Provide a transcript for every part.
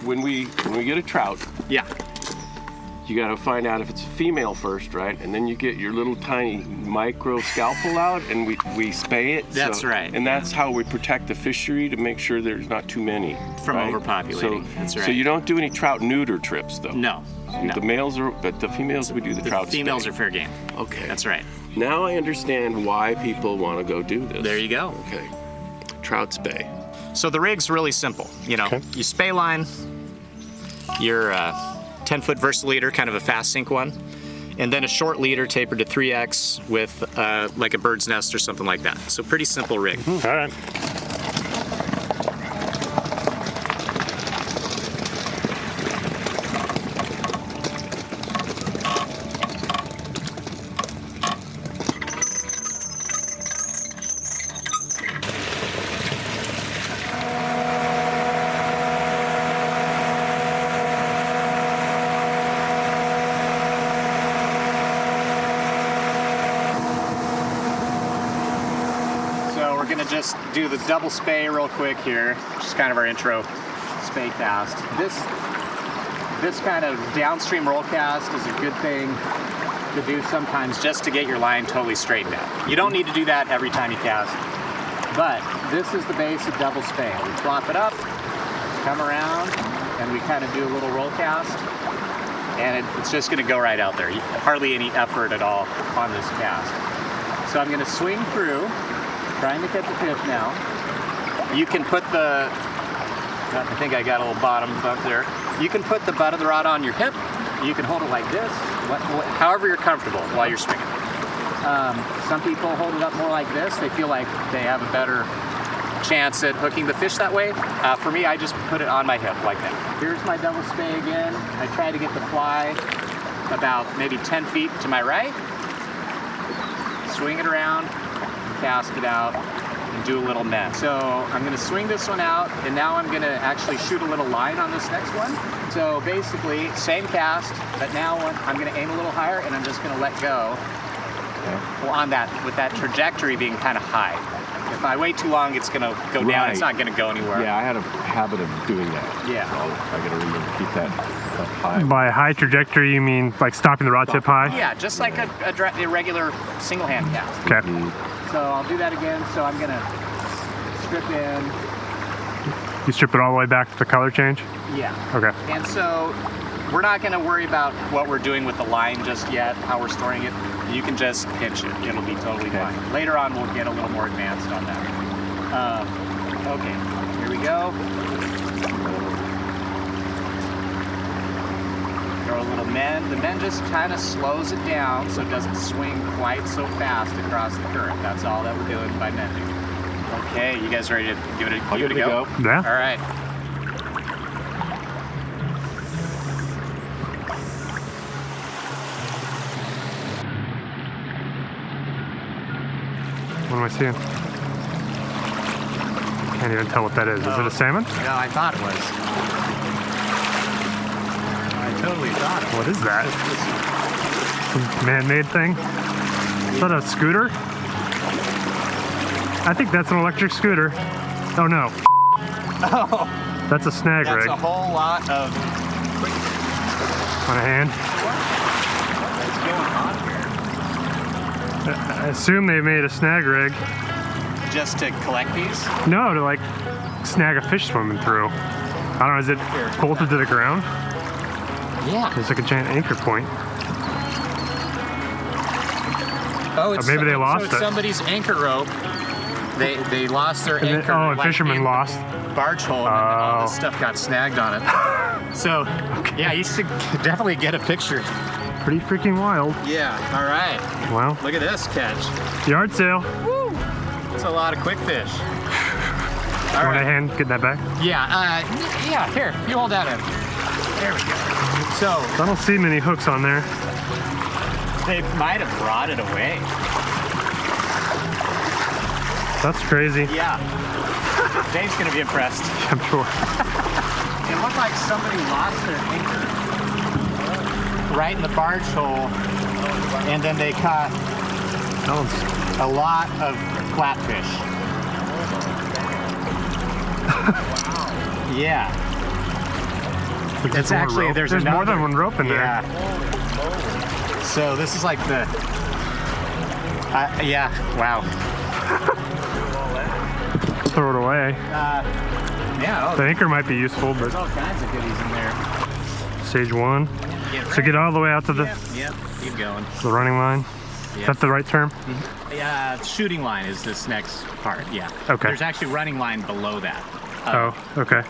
when we get a trout, Yeah. you got to find out if it's female first, right? And then you get your little tiny micro scalpel out, and we spay it. That's right. And that's how we protect the fishery, to make sure there's not too many. From right? overpopulating. That's right. So you don't do any trout neuter trips, though. No. No. The males are, but the females we do the trout. Females spay. are fair game. Okay. That's right. Now I understand why people want to go do this. There you go. Okay. Trout spay. So the rig's really simple. You know, Okay. you spay line, your 10-foot Versaleader, kind of a fast sink one, and then a short leader tapered to 3X with like a bird's nest or something like that. So pretty simple rig. All right. So we're gonna just do the double spay real quick here, which is kind of our intro spay cast. This kind of downstream roll cast is a good thing to do sometimes just to get your line totally straightened out. You don't need to do that every time you cast, but this is the base of double spay. We flop it up, come around, and we kind of do a little roll cast, and it's just gonna go right out there. Hardly any effort at all on this cast. So I'm gonna swing through, trying to catch a fish now. You can put the, I think I got a little bottom bump there. You can put the butt of the rod on your hip. You can hold it like this, however you're comfortable while you're swinging. Some people hold it up more like this. They feel like they have a better chance at hooking the fish that way. For me, I just put it on my hip like that. Here's my double spay again. I try to get the fly about maybe 10 feet to my right. Swing it around, cast it out, and do a little net. So I'm gonna swing this one out, and now I'm gonna actually shoot a little line on this next one. So basically, same cast, but now I'm gonna aim a little higher, and I'm just gonna let go. Well, on that, with that trajectory being kind of high. If I wait too long, it's gonna go down. It's not gonna go anywhere. Yeah, I had a habit of doing that. Yeah. So I gotta remember to keep that up high. By high trajectory, you mean like stopping the rod tip high? Yeah, just like a regular single hand cast. Okay. So I'll do that again. So I'm gonna strip in. You strip it all the way back to the color change? Yeah. Okay. And so we're not gonna worry about what we're doing with the line just yet, how we're storing it. You can just pinch it. It'll be totally fine. Later on, we'll get a little more advanced on that. Okay, here we go. Throw a little mend. The mend just kind of slows it down so it doesn't swing quite so fast across the current. That's all that we're doing by mending. Okay, you guys ready to give it a go? Yeah. All right. What am I seeing? Can't even tell what that is. Is it a salmon? No, I thought it was. I totally thought it was. What is that? Some man-made thing? Is that a scooter? I think that's an electric scooter. Oh no. Oh, That's a snag that's rig a whole lot of. on a hand. What's going on here? I assume they made a snag rig. Just to collect these? No, to like snag a fish swimming through. I don't know, is it bolted to the ground? Yeah. It's like a giant anchor point. Oh, it's maybe they lost so it's it. somebody's anchor rope. They lost their anchor. Oh, and like, fishermen in the lost. barge hole, and then all this stuff got snagged on it. So, yeah, you should definitely get a picture. Pretty freaking wild. Yeah. All right. Well, Look at this catch. yard sale. Woo! That's a lot of quick fish. All Want a right. hand? Get that back? Yeah. Yeah. Here, you hold that in. There we go. So I don't see many hooks on there. they might have rotted away. That's crazy. Yeah. Dave's gonna be impressed. I'm sure. It looked like somebody lost their anchor right in the barge hole, and then they caught a lot of flatfish. Yeah. Is It's there more actually rope? there's more than another- one rope in Yeah. there. So this is like the. Yeah. Wow. Throw it away. Yeah. The anchor might be useful, There's but all kinds of goodies in there. stage 1. So get all the way out to the Yep. Keep going. running line. Is that the right term? Yeah. Shooting line is this next part. Yeah. Okay. There's actually running line below that. Oh, okay.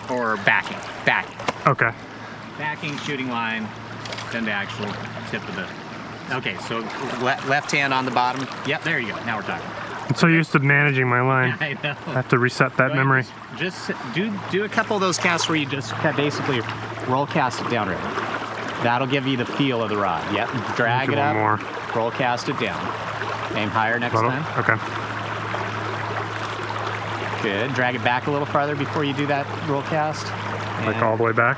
Or backing. Backing. Okay. Backing, shooting line, then the actual tip of the. Okay, so left hand on the bottom. Yep, there you go. Now we're talking. I'm so used to managing my line. I know. I have to reset that Go ahead, memory. Just do a couple of those casts where you just basically roll cast it down right. That'll give you the feel of the rod. Yep. Drag Do it one up. more. Roll cast it down. Aim higher next Little? time. Okay. Good. Drag it back a little farther before you do that roll cast. Like And- all the way back.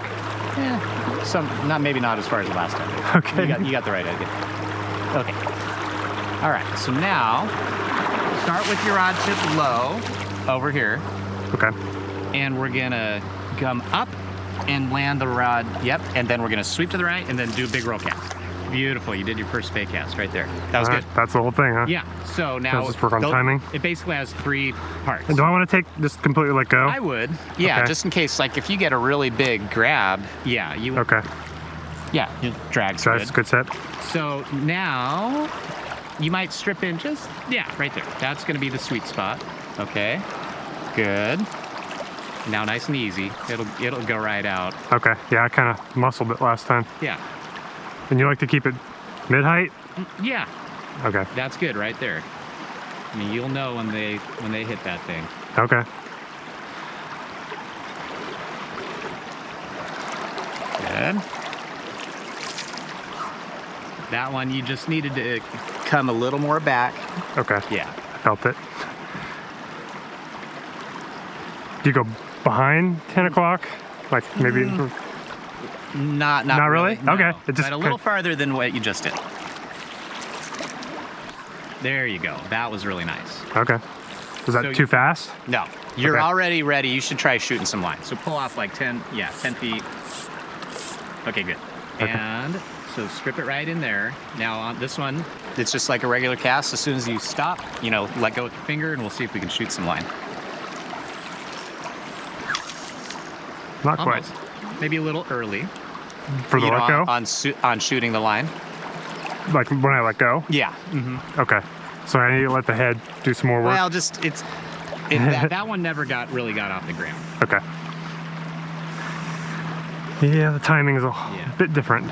maybe not as far as the last time. Okay. You got the right idea. Okay. All right. So now, start with your rod tip low over here, Okay. and we're gonna come up and land the rod. Yep. And then we're gonna sweep to the right, and then do a big roll cast. Beautiful. You did your first spey cast right there. That was good. That's the whole thing, huh? Yeah. So now Does this work on timing? It basically has 3 parts. And do I want to take just completely let go? I would. Yeah. Okay. Just in case, like, if you get a really big grab. Yeah. You. Okay. Yeah. It drags. That's good set. So now you might strip in just, right there. That's going to be the sweet spot. Okay. Good. Now nice and easy. It'll go right out. Okay. Yeah, I kind of muscled it last time. Yeah. And you like to keep it mid-height? Yeah. Okay. That's good right there. I mean, you'll know when they hit that thing. Okay. Good. That one you just needed to come a little more back. Okay. Yeah. I felt it. Do you go behind 10 o'clock? Like maybe... Not Not really? No. Okay. It just But a little farther than what you just did. There you go. That was really nice. Okay. Was that So too fast? No, you're Okay. already ready. You should try shooting some lines. So pull off like 10 feet. Okay, good. Okay. And so strip it right in there. Now on this one, it's just like a regular cast. As soon as you stop, let go with your finger, and we'll see if we can shoot some line. Not Almost. quite. Maybe a little early. For the let go? On shooting the line. Like when I let go? Yeah. Okay. So I need to let the head do some more work? Well, that one never really got off the ground. Okay. Yeah, the timing is a Yeah. bit different.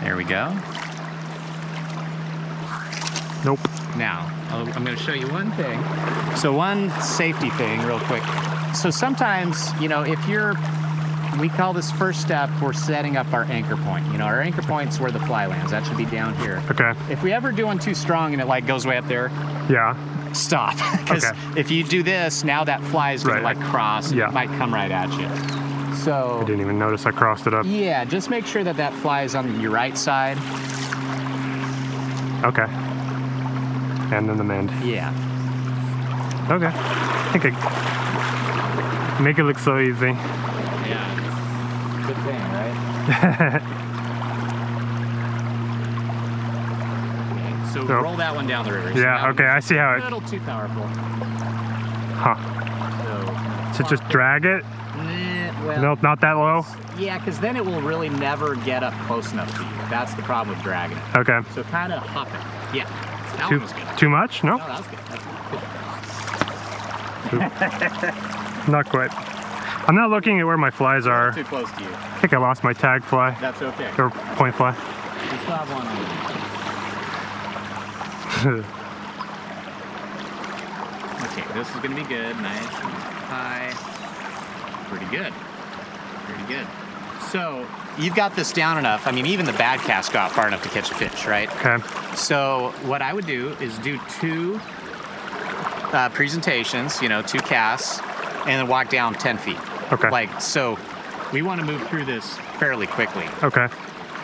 There we go. Nope. Now, I'm going to show you one thing. So one safety thing real quick. So sometimes, we call this first step, we're setting up our anchor point. Our anchor point's where the fly lands. That should be down here. Okay. If we ever do one too strong and it goes way up there, Yeah. stop. Because Okay. if you do this, now that fly is going Right. to cross and Yeah. it might come right at you. So I didn't even notice I crossed it up. yeah, just make sure that fly is on your right side. Okay. And then the mend. Yeah. Okay. I think I make it look so easy. Yeah. Good thing, right? Okay, so So- roll that one down the river. Yeah, okay, I see how A it, little too powerful. huh. So So just drag it? well, No, not that low? yeah, because then it will really never get up close enough to you. That's the problem with dragging it. Okay. So kind of hop it. Yeah, that Too, one was good. too much? No? No, that was good. That's good. Not quite. I'm not looking at where my flies are. Too close to you. I think I lost my tag fly. That's okay. Or point fly. We still have one on. Okay, this is gonna be good. Nice and high. Pretty good. Pretty good. So you've got this down enough. I mean, even the bad cast got far enough to catch a fish, right? Okay. So what I would do is do 2 presentations, 2 casts, and then walk down 10 feet. Okay. So we want to move through this fairly quickly. Okay.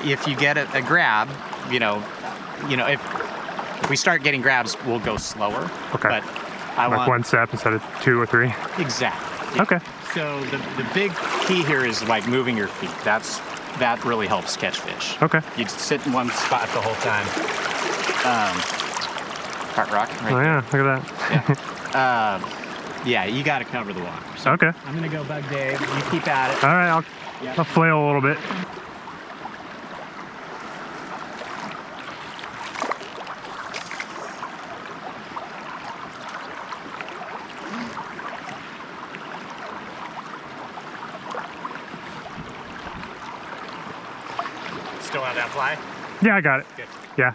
If you get a grab, if we start getting grabs, we'll go slower. Okay. But I Like want one step instead of 2 or 3. exactly. Okay. So the big key here is like moving your feet. That really helps catch fish. Okay. You just sit in one spot the whole time. Heart rock. Right Oh there. yeah, look at that. Yeah. Yeah, you got to cover the water. So Okay. I'm gonna go bug Dave. You keep at it. All right, I'll flail a little bit. Still have that fly? Yeah, I got it. Good. Yeah.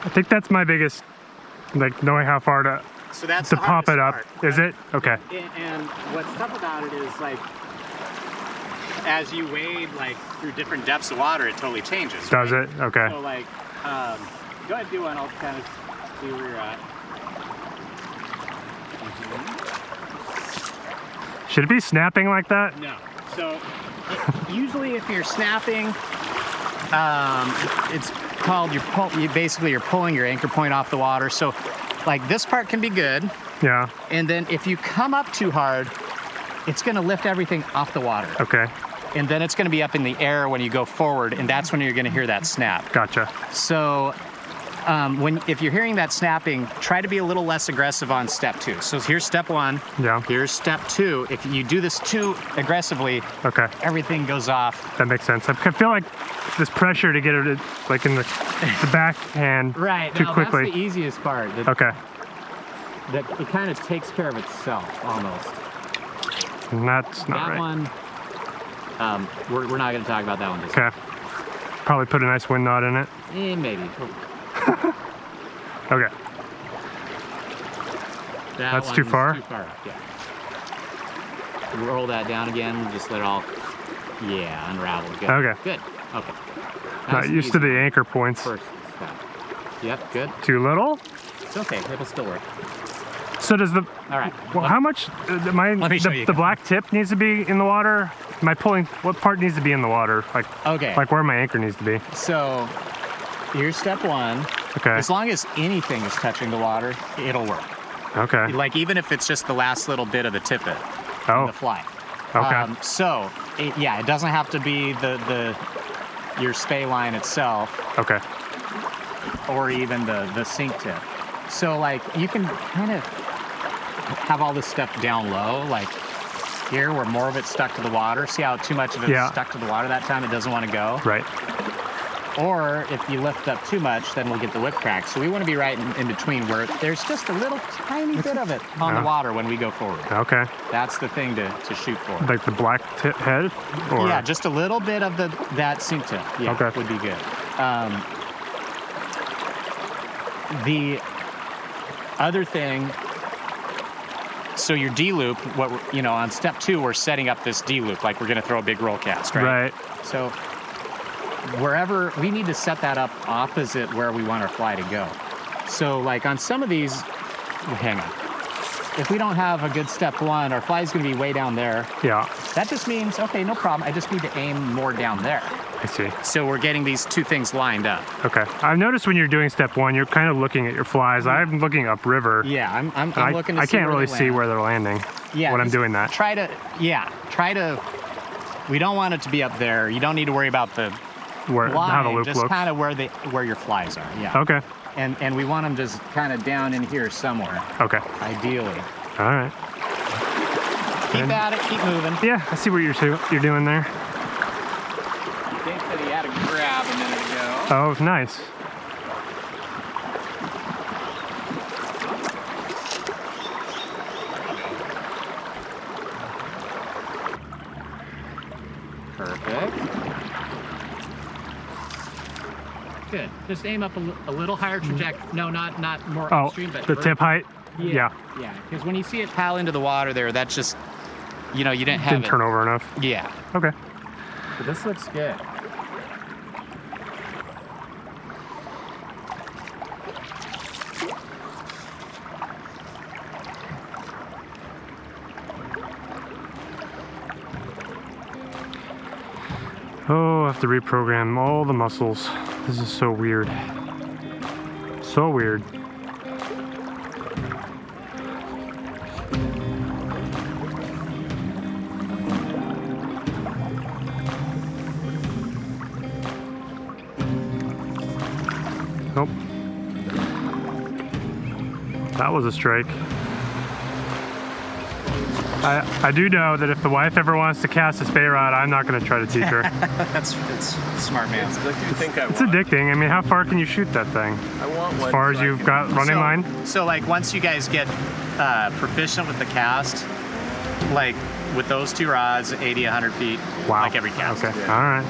I think that's my biggest, like knowing how far to So that's to the pop it up. hardest part. Is it? Okay. And what's tough about it is like, as you wade like through different depths of water, it totally changes. Does right? it? Okay. So like, go ahead, do one. I'll kind of see where you're at. Should it be snapping like that? No. So usually, if you're snapping, it's called you're pulling your anchor point off the water. So, like this part can be good, Yeah. and then if you come up too hard, it's going to lift everything off the water, Okay. and then it's going to be up in the air when you go forward, and that's when you're going to hear that snap. Gotcha. So. If you're hearing that snapping, try to be a little less aggressive on step 2. So here's step 1. Yeah. Here's step 2. If you do this too aggressively, Okay. everything goes off. That makes sense. I feel like this pressure to get it like in the backhand Right. too Now, quickly. that's the easiest part. Okay. That it kind of takes care of itself almost. And that's not That right. one, we're not going to talk about that one this Okay. Probably put a nice wind knot in it. maybe. Okay. That's too one's far? Too far up, yeah. Roll that down again. Just let it all, unravel. Good. Okay. Good. Okay. Not Nice and used to easy. the anchor points. First step. Yep. Good. Too little? It's okay. It'll still work. So does the, All right. well, how much, Let me show you the again. black tip needs to be in the water? Am I pulling, what part needs to be in the water? Okay. Like where my anchor needs to be? So here's step 1. Okay. As long as anything is touching the water, it'll work. Okay. Like even if it's just the last little bit of the tippet Oh, on the fly. okay. So it doesn't have to be your spey line itself Okay. or even the sink tip. So like you can kind of have all this stuff down low, like here where more of it's stuck to the water. See how too much of it's Yeah. stuck to the water that time? It doesn't want to go. Right. Or if you lift up too much, then we'll get the whip crack. So we want to be right in between where there's just a little tiny bit of it on the water when we go forward. Okay. That's the thing to shoot for. Like the black tip head? Or? Yeah, just a little bit of that sink tip. Yeah, Okay. would be good. The other thing, so your D loop, on step 2, we're setting up this D loop, like we're going to throw a big roll cast, right? Right. So wherever we need to set that up opposite where we want our fly to go. So like on some of these, hang on. If we don't have a good step 1, our fly's going to be way down there. Yeah. That just means, okay, no problem. I just need to aim more down there. I see. So we're getting these two things lined up. Okay. I've noticed when you're doing step 1, you're kind of looking at your flies. I'm looking upriver. Yeah, I'm looking to I see can't where really they see land. where they're landing Yeah, when I'm just doing that. Try to, we don't want it to be up there. You don't need to worry about the Where line, how the loop just looks. kind of where your flies are. Yeah. Okay. And we want them just kind of down in here somewhere, Okay. ideally. All right. Keep at it, keep moving. Yeah, I see what you're doing there. I think that he had a grab a minute ago. Oh, nice. Perfect. Good. Just aim up a little higher trajectory. No, not more Oh, upstream, but the tip height? Yeah. Yeah, because when you see it pal into the water there, that's just, you didn't have Didn't it. turn over enough. Yeah. Okay. But this looks good. Oh, I have to reprogram all the muscles. This is so weird. So weird. Nope. That was a strike. I do know that if the wife ever wants to cast a Spey rod, I'm not going to try to teach her. That's smart, man. It's like you think I It's want. addicting. I mean, how far can you shoot that thing? I want one. As far so as I you've can- got running line? So like once you guys get proficient with the cast, like with those two rods, 80, 100 feet, Wow. like every cast. Okay. Yeah. All right.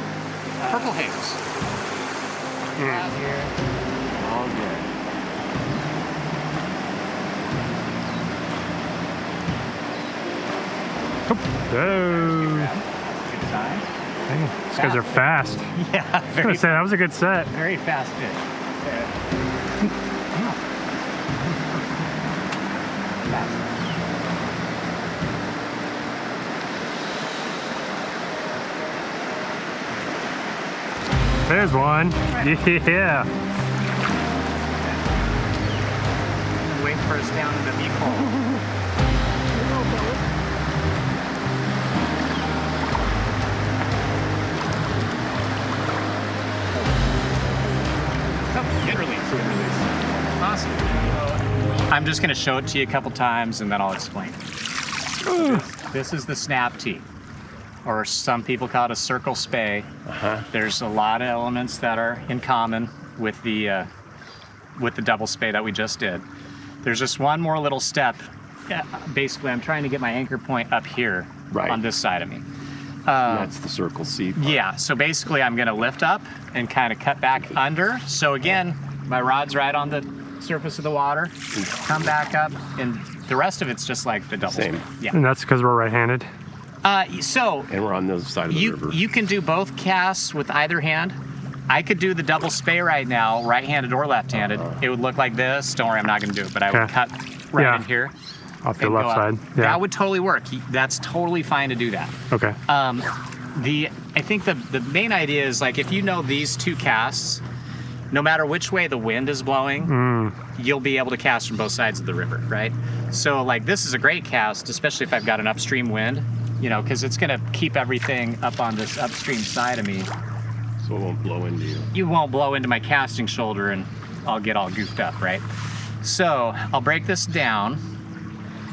Purple haze. All good. Oh. Good time. Dang, these guys are fast. Yeah, I was very, gonna say that was a good set. very fast fish. There's one. Yeah. Wait for us down in the deep hole. Oh, good release. Awesome. I'm just going to show it to you a couple times and then I'll explain. This is the snap tee, or some people call it a circle spay. There's a lot of elements that are in common with the double spay that we just did. There's just one more little step. Basically, I'm trying to get my anchor point up here Right. on this side of me. That's the circle C part. Yeah, so basically I'm gonna lift up and kind of cut back under. So again, my rod's right on the surface of the water, come back up, and the rest of it's just like the double Same. spay. Yeah. And that's because we're right-handed. So And we're on the other side of the river. you can do both casts with either hand. I could do the double spay right now, right-handed or left-handed. It would look like this. Don't worry, I'm not gonna do it, but I would Okay. cut right Yeah. in here. Off the and left go up. side. Yeah. That would totally work. That's totally fine to do that. Okay. I think the main idea is like if you know these two casts, no matter which way the wind is blowing, you'll be able to cast from both sides of the river, right? So like this is a great cast, especially if I've got an upstream wind, you know, because it's gonna keep everything up on this upstream side of me. So it won't blow into you. You won't blow into my casting shoulder and I'll get all goofed up, right? So I'll break this down,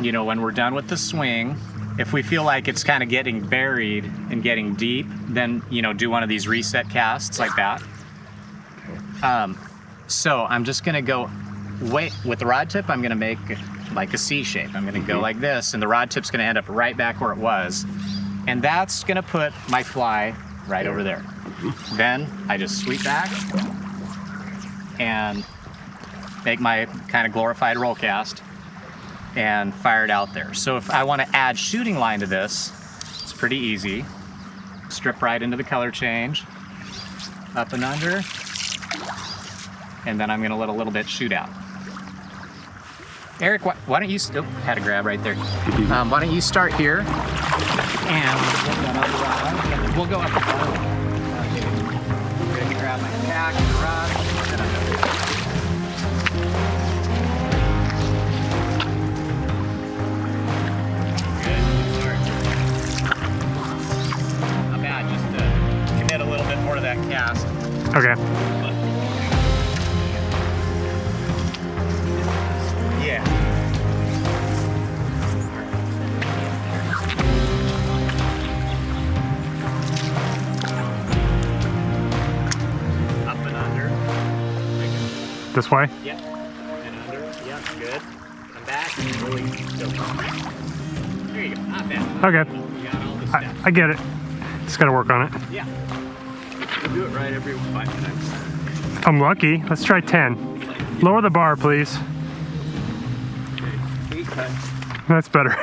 you know, when we're done with the swing. If we feel like it's kind of getting buried and getting deep, then, you know, do one of these reset casts like that. So I'm just gonna go, with the rod tip, I'm gonna make like a C shape. I'm gonna go like this, and the rod tip's gonna end up right back where it was. And that's gonna put my fly right over there. Then I just sweep back and make my kind of glorified roll cast and fire it out there. So if I want to add shooting line to this, it's pretty easy. Strip right into the color change, up and under, and then I'm going to let a little bit shoot out. Eric, why don't you, had a grab right there. Why don't you start here, and we'll go up the bottom. I'm going to grab my pack and the rod, and I'm going to commit a little bit more to that cast. Okay. Yeah. Up and under. This way? Yep. And under. Yep. Good. Come back and release. Go. There you go. Not bad. Okay. You got all the steps. I get it. Just gotta work on it. Yeah. We'll do it right every 5 minutes. I'm lucky. Let's try 10. Lower the bar, please. That's better.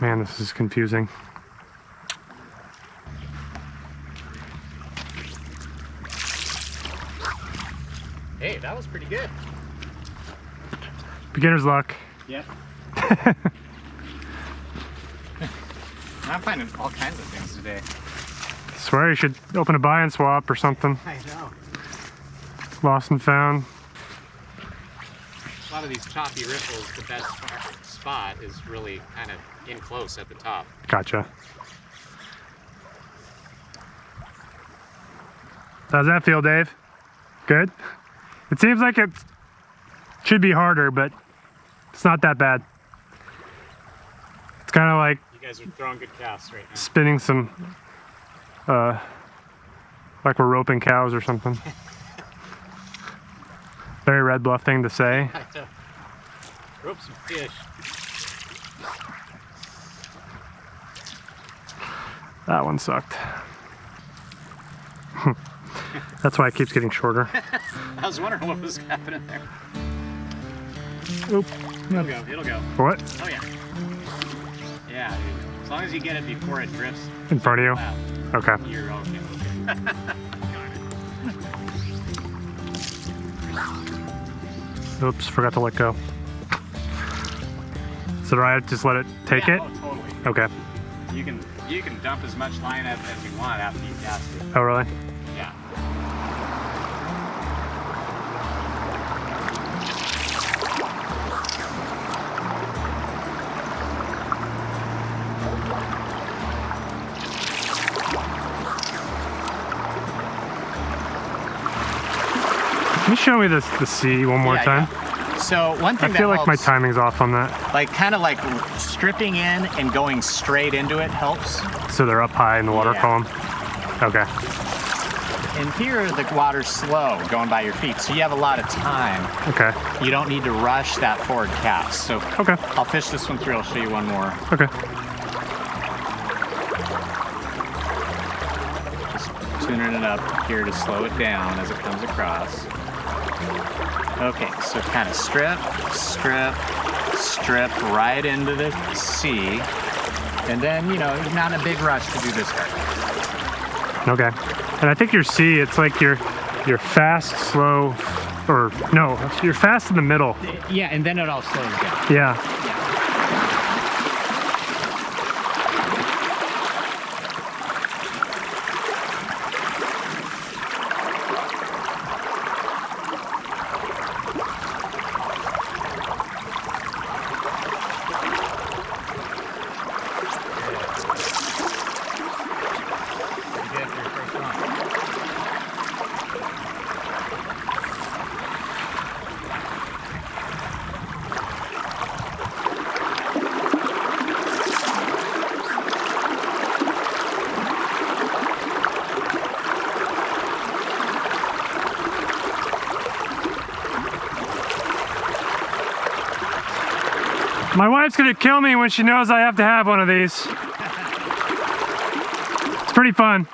Man, this is confusing. Hey, that was pretty good. Beginner's luck. Yep. I'm finding all kinds of things today. Swear you should open a buy and swap or something. I know. Lost and found. a lot of these choppy riffles, the best spot is really kind of in close at the top. Gotcha. How's that feel, Dave? Good? It seems like it should be harder, but it's not that bad. It's kind of like You guys are throwing good casts right now. spinning some, like we're roping cows or something. Very Red Bluff thing to say. Rope some fish. That one sucked. That's why it keeps getting shorter. I was wondering what was happening there. Oop. It'll go, it'll go. What? Oh yeah. Yeah, dude. As long as you get it before it drifts In front of you? out, Okay. you're okay. Oops, forgot to let go. So do I just let it take Yeah, it? oh, totally. Okay. You can dump as much line as you want after you cast it. Oh, really? Yeah. Can you show me the sea one more Yeah, time? yeah. So one I thing feel that like my helps, timing's off on that. like kind of like stripping in and going straight into it helps. So they're up high in the water Yeah. column? Okay. And here the water's slow going by your feet, so you have a lot of time. Okay. You don't need to rush that forward cast. So Okay. I'll fish this one through. I'll show you one more. Okay. Just tuning it up here to slow it down as it comes across. Okay, so kind of strip, strip, strip right into the sea. And then, you know, not in a big rush to do this part. Okay. And I think your sea, it's like you're fast, slow, or no, you're fast in the middle. Yeah, and then it all slows down. Yeah. My wife's gonna kill me when she knows I have to have one of these. It's pretty fun.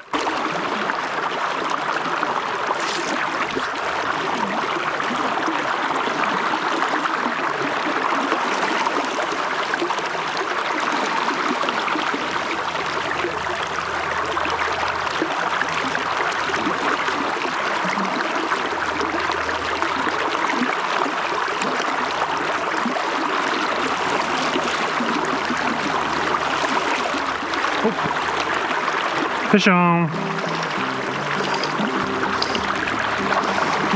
Fish on.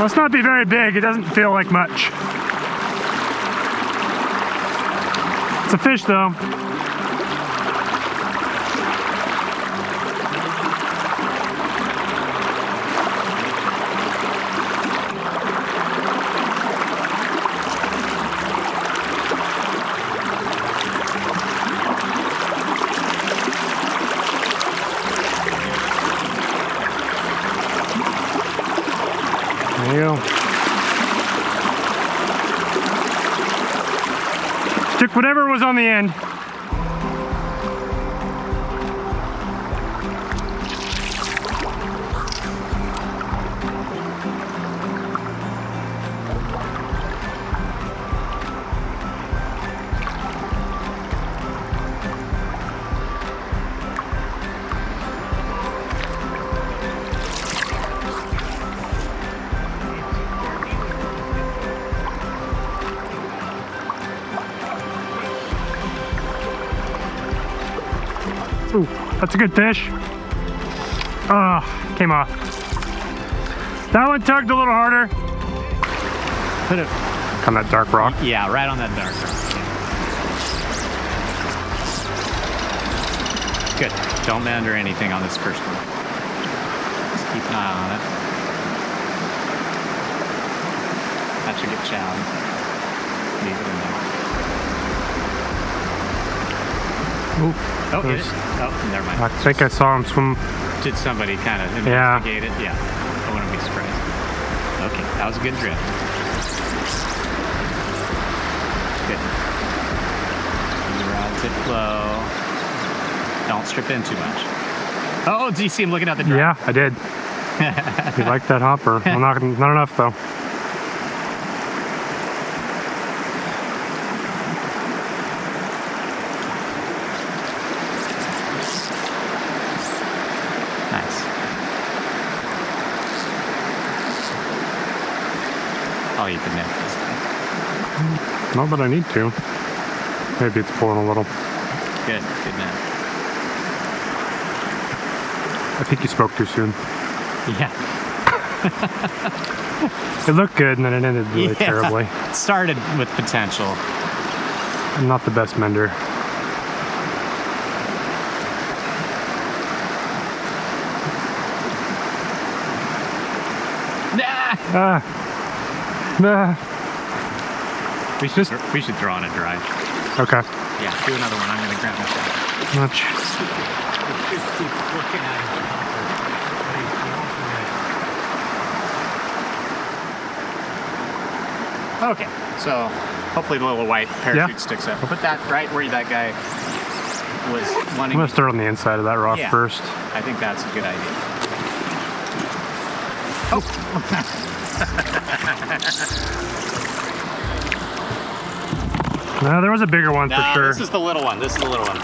Must not be very big. It doesn't feel like much. It's a fish though. There you go. Took whatever was on the end. Ooh, that's a good fish. Came off. That one tugged a little harder. On that dark rock. Yeah, right on that dark rock. Yeah. Good. Don't bend or anything on this first one. Just keep an eye on it. That should get chowed. Leave it in there. Ooh, Oh, hit it. Oh, never mind. I think I saw him swim. Did somebody kind of Yeah. investigate it? Yeah. I wouldn't be surprised. Okay, that was a good drift. Good. Keep the rod tip low. Don't strip in too much. Oh, do you see him looking at the drop? Yeah, I did. You like that hopper? Well, not enough though. Nice. I'll eat the net this time. Not that I need to. Maybe it's pulling a little. Good net. I think you spoke too soon. Yeah. It looked good and then it ended really Yeah. terribly. It started with potential. I'm not the best mender. Nah! Nah. We should throw on a dry. Okay. Yeah, do another one. I'm gonna grab my shot. Much. Okay, so hopefully the little white parachute Yeah. sticks up. Put that right where that guy was I'm wanting. gonna start on the inside of that rock Yeah. first. I think that's a good idea. Oh! No, there was a bigger one No, for sure. this is the little one. This is the little one.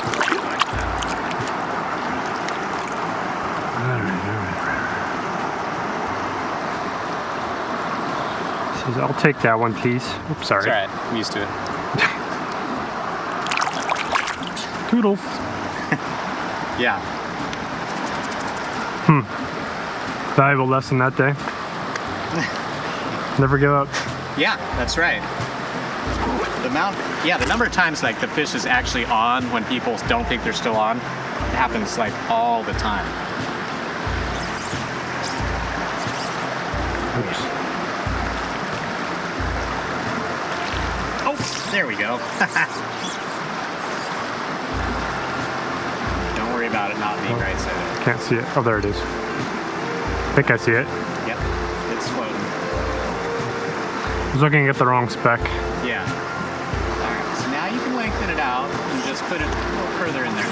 Says, I'll take that one, please. Oops, sorry. It's all right. I'm used to it. Toodles. Yeah. Valuable lesson that day. Never give up. Yeah, that's right. The number of times like the fish is actually on when people don't think they're still on, it happens like all the time. Oops. Oh, there we go. Don't worry about it not being right side up. Can't see it. Oh, there it is. I think I see it. Yep, it's floating. I was looking at the wrong spec. Yeah. All right, so now you can lengthen it out and just put it a little further in there.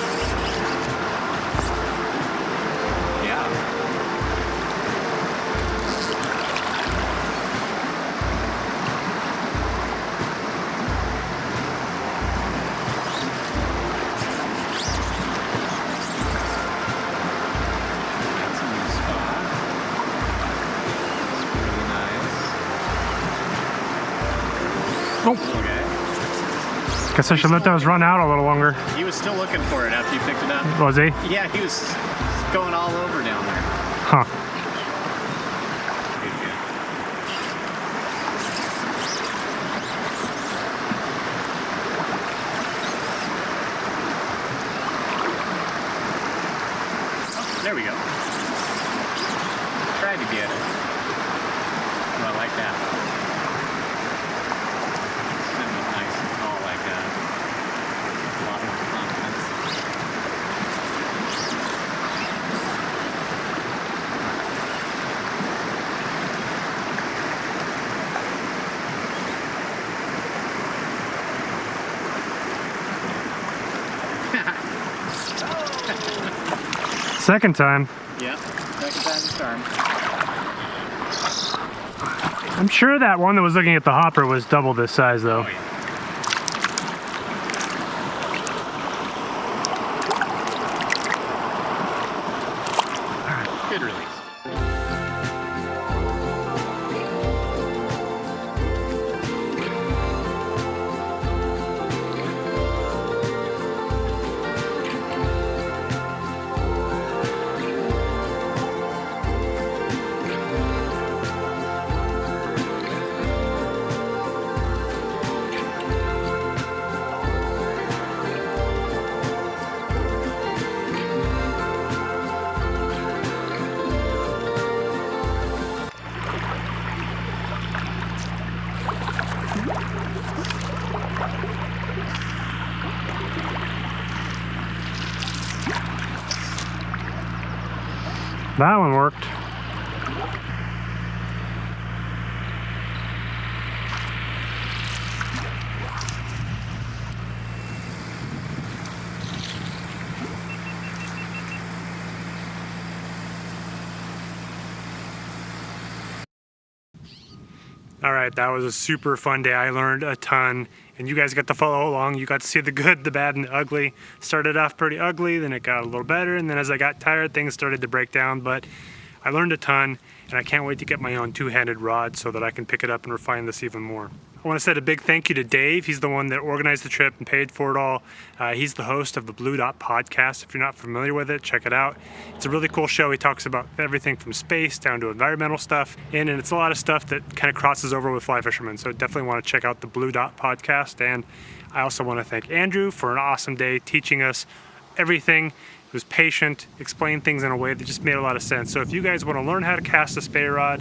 Yeah. That's a new spot. It's really nice. Oh, Okay. guess I should let those run out a little longer. He was still looking for it after you picked it up. Was he? Yeah, he was going all over down there. Huh. Good, good. Oh, there we go. Tried to get it. Oh, I like that. Sitting up nice and tall like that. A lot more confidence. Second time. Yep, second time's the charm. I'm sure that one that was looking at the hopper was double this size though. Oh, yeah. Good release. That one worked. All right, that was a super fun day. I learned a ton, and you guys got to follow along. You got to see the good, the bad, and the ugly. Started off pretty ugly, then it got a little better, and then as I got tired, things started to break down, but I learned a ton, and I can't wait to get my own two-handed rod so that I can pick it up and refine this even more. I want to say a big thank you to Dave. He's the one that organized the trip and paid for it all. He's the host of the Blue Dot podcast. If you're not familiar with it, check it out. It's a really cool show. He talks about everything from space down to environmental stuff, and it's a lot of stuff that kind of crosses over with fly fishermen. So definitely want to check out the Blue Dot podcast. And I also want to thank Andrew for an awesome day teaching us everything. He was patient, explained things in a way that just made a lot of sense. So if you guys want to learn how to cast a Spey rod,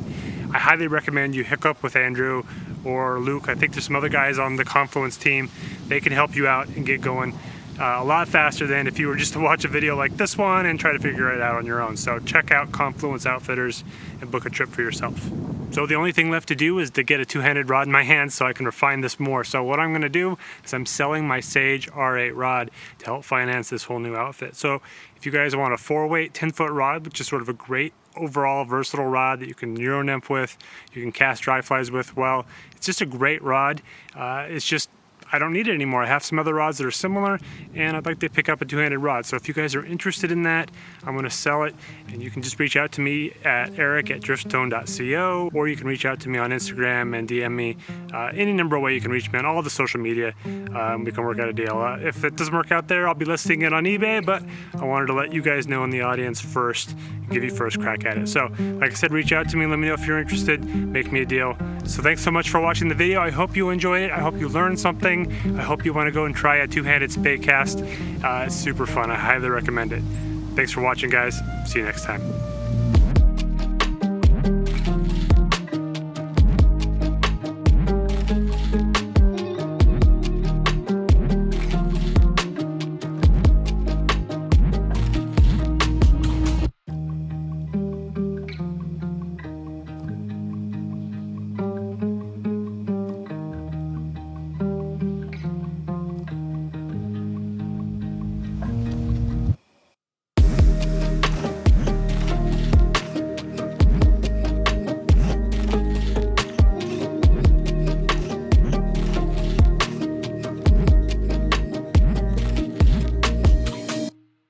I highly recommend you hook up with Andrew or Luke. I think there's some other guys on the Confluence team. They can help you out and get going a lot faster than if you were just to watch a video like this one and try to figure it out on your own. So check out Confluence Outfitters and book a trip for yourself. So the only thing left to do is to get a two-handed rod in my hands so I can refine this more. So what I'm gonna do is I'm selling my Sage R8 rod to help finance this whole new outfit. So if you guys want a 4-weight 10-foot rod, which is sort of a great overall versatile rod that you can Euro nymph with, you can cast dry flies with, well, it's just a great rod. It's just, I don't need it anymore. I have some other rods that are similar, and I'd like to pick up a two-handed rod. So if you guys are interested in that, I'm going to sell it, and you can just reach out to me at eric@driftstone.co, or you can reach out to me on Instagram and DM me. Any number of ways you can reach me on all the social media. We can work out a deal. If it doesn't work out there, I'll be listing it on eBay, but I wanted to let you guys know in the audience first, give you first crack at it. So like I said, reach out to me, let me know if you're interested, make me a deal. So thanks so much for watching the video. I hope you enjoyed it. I hope you learned something. I hope you want to go and try a two-handed Spey cast. It's super fun. I highly recommend it. Thanks for watching, guys. See you next time.